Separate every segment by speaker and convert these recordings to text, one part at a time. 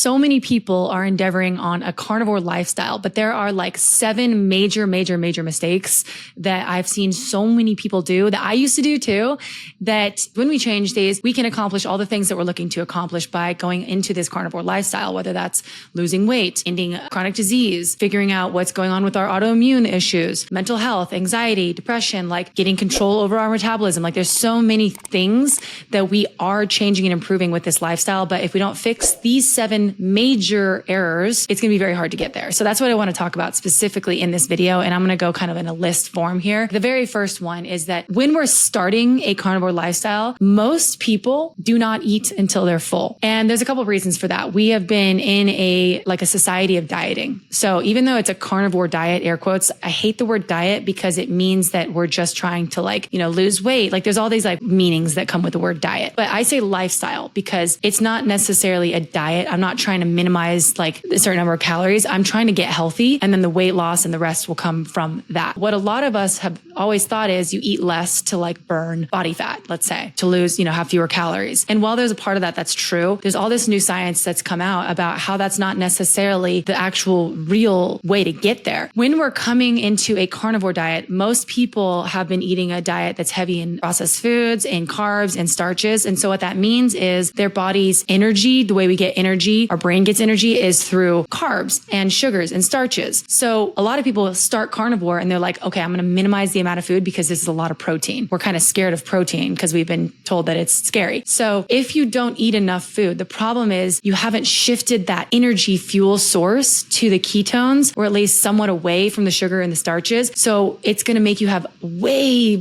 Speaker 1: So many people are endeavoring on a carnivore lifestyle, but there are like 7 major mistakes that I've seen so many people do that I used to do too, that when we change these, we can accomplish all the things that we're looking to accomplish by going into this carnivore lifestyle, whether that's losing weight, ending chronic disease, figuring out what's going on with our autoimmune issues, mental health, anxiety, depression, like getting control over our metabolism. Like there's so many things that we are changing and improving with this lifestyle. But if we don't fix these 7 major errors, it's going to be very hard to get there. So that's what I want to talk about specifically in this video. And I'm going to go kind of in a list form here. The very first one is that when we're starting a carnivore lifestyle, most people do not eat until they're full. And there's a couple of reasons for that. We have been in a society of dieting. So even though it's a carnivore diet, air quotes, I hate the word diet because it means that we're just trying to lose weight. Like there's all these meanings that come with the word diet, but I say lifestyle because it's not necessarily a diet. I'm not trying to minimize a certain number of calories. I'm trying to get healthy, and then the weight loss and the rest will come from that. What a lot of us have always thought is you eat less to burn body fat, let's say, to lose, have fewer calories. And while there's a part of that that's true, there's all this new science that's come out about how that's not necessarily the actual real way to get there. When we're coming into a carnivore diet, most people have been eating a diet that's heavy in processed foods and carbs and starches. And so what that means is their body's energy, the way we get energy, our brain gets energy, is through carbs and sugars and starches. So a lot of people start carnivore and they're like, okay, I'm going to minimize the amount of food because this is a lot of protein. We're kind of scared of protein because we've been told that it's scary. So if you don't eat enough food, the problem is you haven't shifted that energy fuel source to the ketones, or at least somewhat away from the sugar and the starches. So it's going to make you have way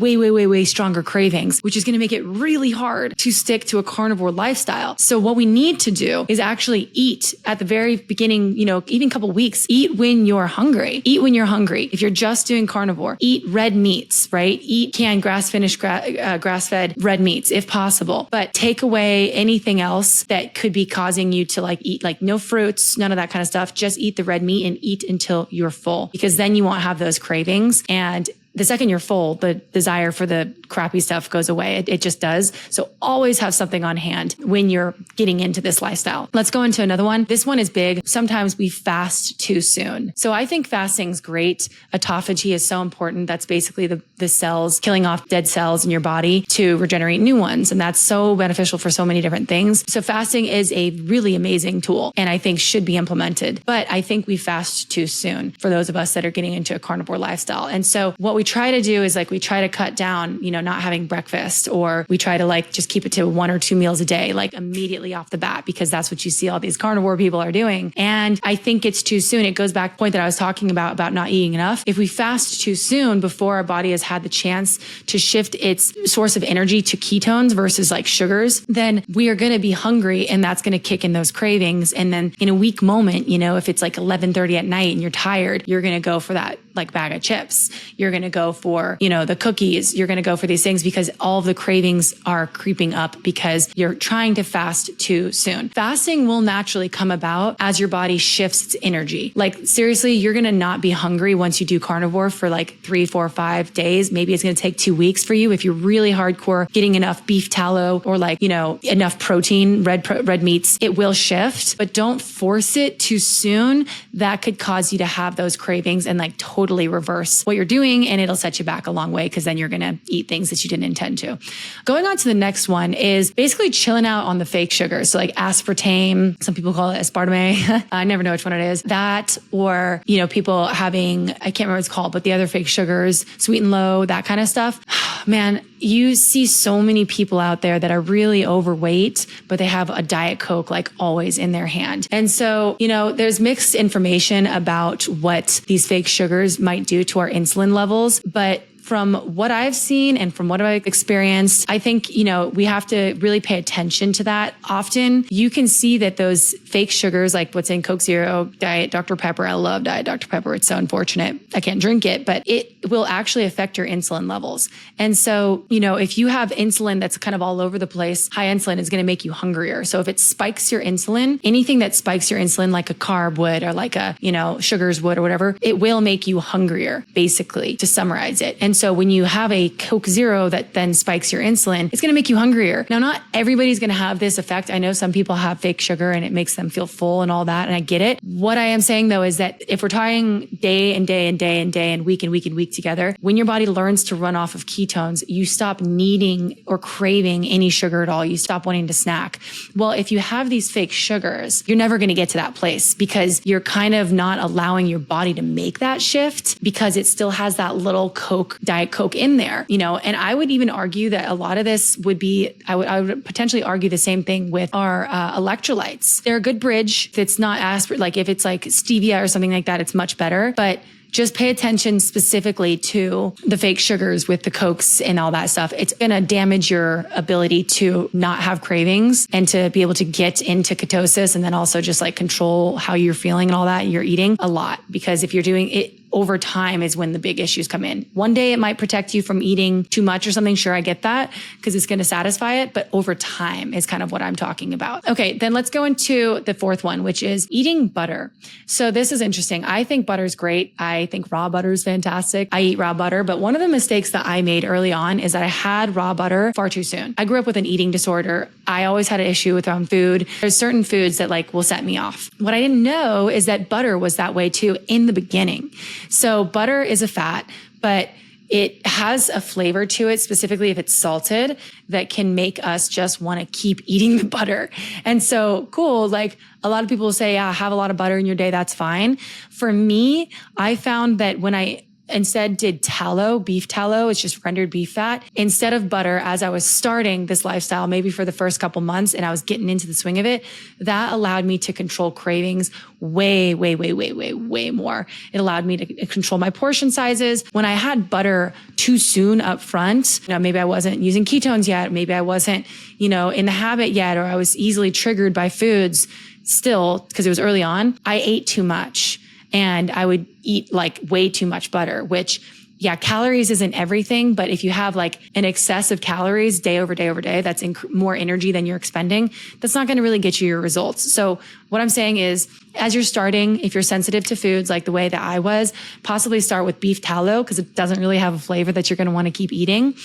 Speaker 1: stronger cravings, which is going to make it really hard to stick to a carnivore lifestyle. So what we need to do is actually eat at the very beginning, even a couple weeks, eat when you're hungry. Eat when you're hungry. If you're just doing carnivore, eat red meats, right? Eat canned grass-fed red meats if possible, but take away anything else that could be causing you to eat no fruits, none of that kind of stuff. Just eat the red meat and eat until you're full, because then you won't have those cravings. And the second you're full, the desire for the crappy stuff goes away. It just does. So always have something on hand when you're getting into this lifestyle. Let's go into another one. This one is big. Sometimes we fast too soon. So I think fasting's great. Autophagy is so important. That's basically the cells killing off dead cells in your body to regenerate new ones. And that's so beneficial for so many different things. So fasting is a really amazing tool and I think should be implemented. But I think we fast too soon for those of us that are getting into a carnivore lifestyle. And so what we try to do is we try to cut down, not having breakfast, or we try to just keep it to 1 or 2 meals a day, immediately off the bat, because that's what you see all these carnivore people are doing. And I think it's too soon. It goes back to the point that I was talking about not eating enough. If we fast too soon before our body has had the chance to shift its source of energy to ketones versus sugars, then we are going to be hungry and that's going to kick in those cravings. And then in a weak moment, if it's 11:30 at night and you're tired, you're going to go for that bag of chips. You're going to go for, the cookies. You're going to go for these things because all of the cravings are creeping up because you're trying to fast too soon. Fasting will naturally come about as your body shifts its energy. Seriously, you're going to not be hungry once you do carnivore for 3, 4, 5 days. Maybe it's going to take 2 weeks for you if you're really hardcore getting enough beef tallow or enough protein, red meats. It will shift, but don't force it too soon. That could cause you to have those cravings and totally reverse what you're doing, and it'll set you back a long way because then you're going to eat things that you didn't intend to. Going on to the next one is basically chilling out on the fake sugars. So aspartame, some people call it aspartame. I never know which one it is. That, or, people having, I can't remember what it's called, but the other fake sugars, sweet and low, that kind of stuff. Man, you see so many people out there that are really overweight, but they have a Diet Coke always in their hand. And so, there's mixed information about what these fake sugars might do to our insulin levels, but from what I've seen and from what I've experienced, I think, we have to really pay attention to that. Often you can see that those fake sugars, like what's in Coke Zero, Diet Dr. Pepper. I love Diet Dr. Pepper. It's so unfortunate. I can't drink it, but it will actually affect your insulin levels. And so, if you have insulin that's kind of all over the place, high insulin is going to make you hungrier. So if it spikes your insulin, anything that spikes your insulin, like a carb would, or sugars would, or whatever, it will make you hungrier, basically, to summarize it. And And so when you have a Coke Zero that then spikes your insulin, it's going to make you hungrier. Now, not everybody's going to have this effect. I know some people have fake sugar and it makes them feel full and all that. And I get it. What I am saying though, is that if we're trying day and day and day and day and week and week and week together, when your body learns to run off of ketones, you stop needing or craving any sugar at all. You stop wanting to snack. Well, if you have these fake sugars, you're never going to get to that place because you're kind of not allowing your body to make that shift because it still has that little Coke, Diet Coke in there, and I would even argue that a lot of this would be, I would potentially argue the same thing with our electrolytes. They're a good bridge. If it's not like if it's like stevia or something like that, it's much better, but just pay attention specifically to the fake sugars with the Cokes and all that stuff. It's going to damage your ability to not have cravings and to be able to get into ketosis and then also just like control how you're feeling and all that you're eating a lot. Because if you're doing it over time is when the big issues come in. One day it might protect you from eating too much or something. Sure, I get that because it's going to satisfy it. But over time is kind of what I'm talking about. Okay, then let's go into the fourth one, which is eating butter. So this is interesting. I think butter is great. I think raw butter is fantastic. I eat raw butter. But one of the mistakes that I made early on is that I had raw butter far too soon. I grew up with an eating disorder. I always had an issue with food. There's certain foods that like will set me off. What I didn't know is that butter was that way too in the beginning. So butter is a fat, but it has a flavor to it, specifically if it's salted, that can make us just want to keep eating the butter. And so cool, like a lot of people will say, yeah, have a lot of butter in your day, that's fine. For me, I found that when I instead did tallow, beef tallow, it's just rendered beef fat, instead of butter, as I was starting this lifestyle, maybe for the first couple months, and I was getting into the swing of it, that allowed me to control cravings way more. It allowed me to control my portion sizes. When I had butter too soon up front, maybe I wasn't using ketones yet, maybe I wasn't, in the habit yet, or I was easily triggered by foods still, because it was early on, I ate too much. And I would eat like way too much butter, which, yeah, calories isn't everything. But if you have like an excess of calories day over day, that's more energy than you're expending, that's not going to really get you your results. So what I'm saying is, as you're starting, if you're sensitive to foods like the way that I was, possibly start with beef tallow because it doesn't really have a flavor that you're going to want to keep eating,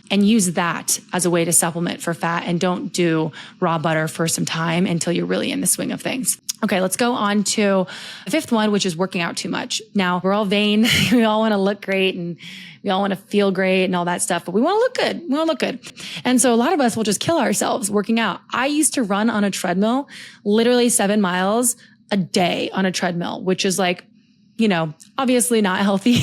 Speaker 1: and use that as a way to supplement for fat, and don't do raw butter for some time until you're really in the swing of things. Okay, let's go on to the fifth one, which is working out too much. Now, we're all vain. We all want to look great and we all want to feel great and all that stuff, but we want to look good. We want to look good. And so a lot of us will just kill ourselves working out. I used to run on a treadmill, literally 7 miles a day on a treadmill, which is like, obviously not healthy.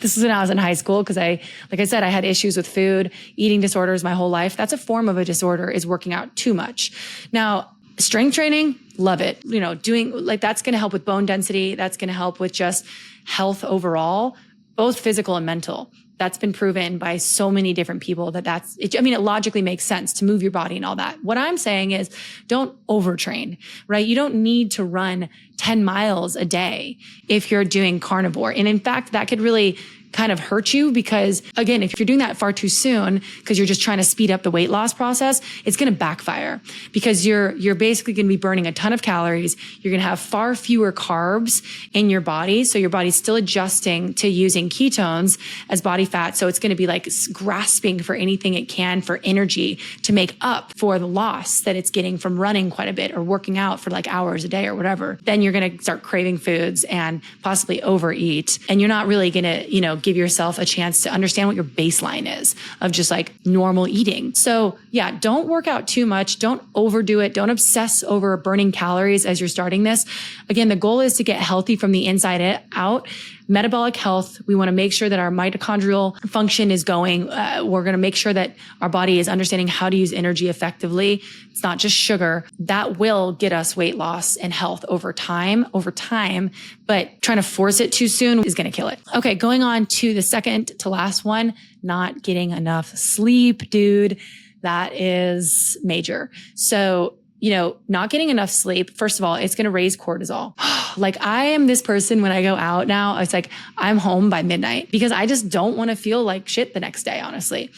Speaker 1: This is when I was in high school because like I said, I had issues with food, eating disorders my whole life. That's a form of a disorder, is working out too much. Now, strength training, love it. Doing like that's going to help with bone density. That's going to help with just health overall, both physical and mental. That's been proven by so many different people it logically makes sense to move your body and all that. What I'm saying is don't overtrain, right? You don't need to run 10 miles a day if you're doing carnivore. And in fact, that could really kind of hurt you because, again, if you're doing that far too soon because you're just trying to speed up the weight loss process, it's going to backfire because you're basically going to be burning a ton of calories. You're going to have far fewer carbs in your body. So your body's still adjusting to using ketones as body fat. So it's going to be like grasping for anything it can for energy to make up for the loss that it's getting from running quite a bit or working out for like hours a day or whatever. Then you're going to start craving foods and possibly overeat. And you're not really going to, give yourself a chance to understand what your baseline is of just like normal eating. So yeah, don't work out too much. Don't overdo it. Don't obsess over burning calories as you're starting this. Again, the goal is to get healthy from the inside out. Metabolic health. We want to make sure that our mitochondrial function is going. We're going to make sure that our body is understanding how to use energy effectively. It's not just sugar. That will get us weight loss and health over time, but trying to force it too soon is going to kill it. Okay. Going on to the second to last one, not getting enough sleep, dude. That is major. So not getting enough sleep, first of all, it's going to raise cortisol. Like I am this person when I go out now, it's like I'm home by midnight because I just don't want to feel like shit the next day, honestly.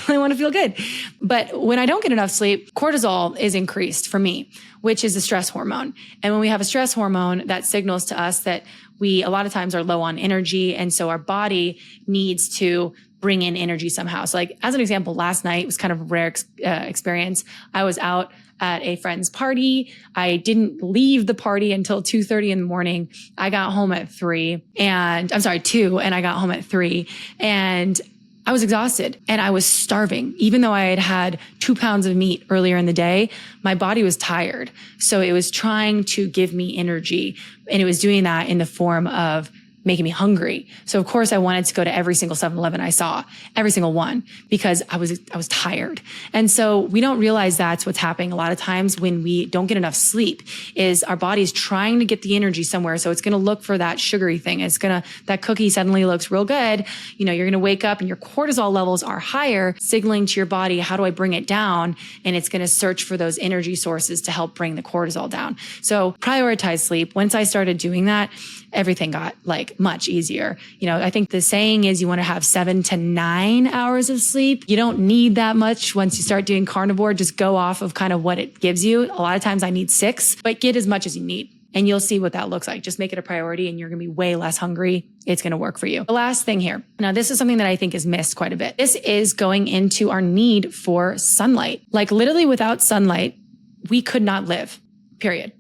Speaker 1: I want to feel good. But when I don't get enough sleep, cortisol is increased for me, which is a stress hormone. And when we have a stress hormone, that signals to us that we a lot of times are low on energy. And so our body needs to bring in energy somehow. So like as an example, last night was kind of a rare experience. I was out at a friend's party. I didn't leave the party until 2:30 in the morning. I got home at 2, and I got home at 3, and I was exhausted and I was starving. Even though I had had 2 pounds of meat earlier in the day, my body was tired. So it was trying to give me energy, and it was doing that in the form of making me hungry. So of course I wanted to go to every single 7-Eleven I saw, every single one, because I was tired. And so we don't realize that's what's happening a lot of times when we don't get enough sleep, is our body's trying to get the energy somewhere. So it's going to look for that sugary thing. That cookie suddenly looks real good. You're going to wake up and your cortisol levels are higher, signaling to your body, how do I bring it down? And it's going to search for those energy sources to help bring the cortisol down. So prioritize sleep. Once I started doing that, everything got like much easier. I think the saying is you want to have 7 to 9 hours of sleep. You don't need that much once you start doing carnivore. Just go off of kind of what it gives you. A lot of times I need 6, but get as much as you need. And you'll see what that looks like. Just make it a priority and you're going to be way less hungry. It's going to work for you. The last thing here. Now, this is something that I think is missed quite a bit. This is going into our need for sunlight. Like literally without sunlight, we could not live, period.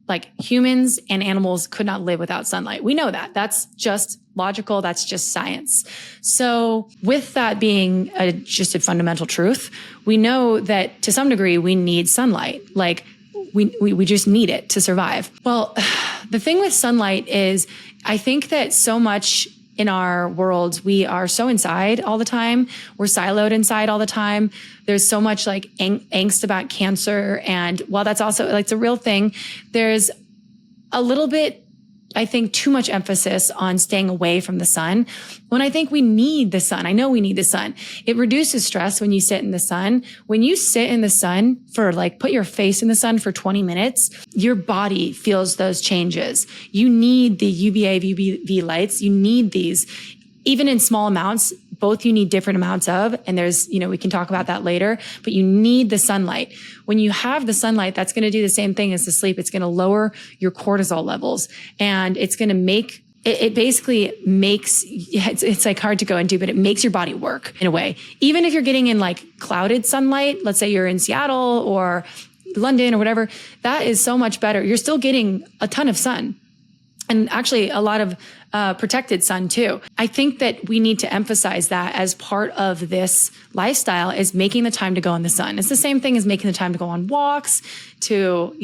Speaker 1: Like humans and animals could not live without sunlight. We know that. That's just logical. That's just science. So with that being just a fundamental truth, we know that to some degree we need sunlight. Like we just need it to survive. Well, the thing with sunlight is I think that so much in our world, we are so inside all the time. We're siloed inside all the time. There's so much like angst about cancer. And while that's also like it's a real thing, there's a little bit, I think, too much emphasis on staying away from the sun when I think we need the sun. I know we need the sun. It reduces stress when you sit in the sun. When you sit in the sun for put your face in the sun for 20 minutes, your body feels those changes. You need the UVA, UVB lights. You need these, even in small amounts. Both you need different amounts of, and there's, we can talk about that later, but you need the sunlight. When you have the sunlight, that's going to do the same thing as the sleep. It's going to lower your cortisol levels, and it's going to make, it basically makes, it's like hard to go into, but it makes your body work in a way. Even if you're getting in clouded sunlight, let's say you're in Seattle or London or whatever, that is so much better. You're still getting a ton of sun. And actually a lot of protected sun too. I think that we need to emphasize that as part of this lifestyle is making the time to go in the sun. It's the same thing as making the time to go on walks, to,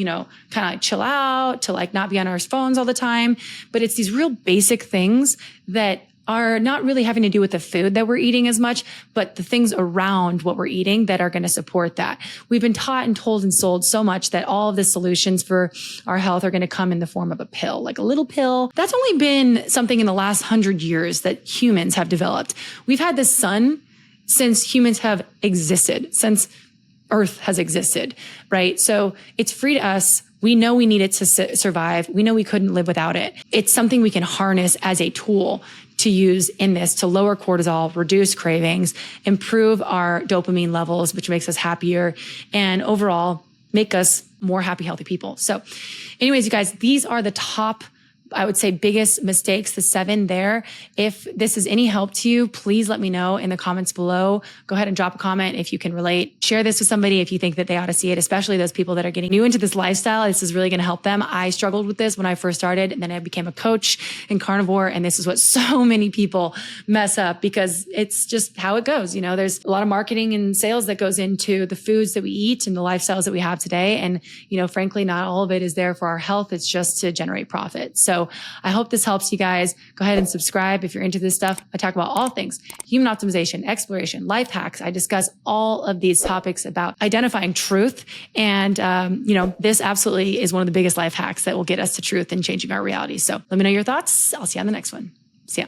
Speaker 1: kind of chill out, to not be on our phones all the time. But it's these real basic things that are not really having to do with the food that we're eating as much, but the things around what we're eating that are going to support that. We've been taught and told and sold so much that all of the solutions for our health are going to come in the form of a pill, like a little pill. That's only been something in the last 100 years that humans have developed. We've had the sun since humans have existed, since Earth has existed, right? So it's free to us. We know we need it to survive. We know we couldn't live without it. It's something we can harness as a tool to use in this to lower cortisol, reduce cravings, improve our dopamine levels, which makes us happier, and overall make us more happy, healthy people. So anyways, you guys, these are the top, I would say, biggest mistakes, the 7 there. If this is any help to you, please let me know in the comments below. Go ahead and drop a comment if you can relate. Share this with somebody if you think that they ought to see it, especially those people that are getting new into this lifestyle. This is really going to help them. I struggled with this when I first started, and then I became a coach in carnivore. And this is what so many people mess up because it's just how it goes. There's a lot of marketing and sales that goes into the foods that we eat and the lifestyles that we have today. And, frankly, not all of it is there for our health. It's just to generate profit. So I hope this helps you guys. Go ahead and subscribe if you're into this stuff. I talk about all things: human optimization, exploration, life hacks. I discuss all of these topics about identifying truth. And, this absolutely is one of the biggest life hacks that will get us to truth and changing our reality. So let me know your thoughts. I'll see you on the next one. See ya.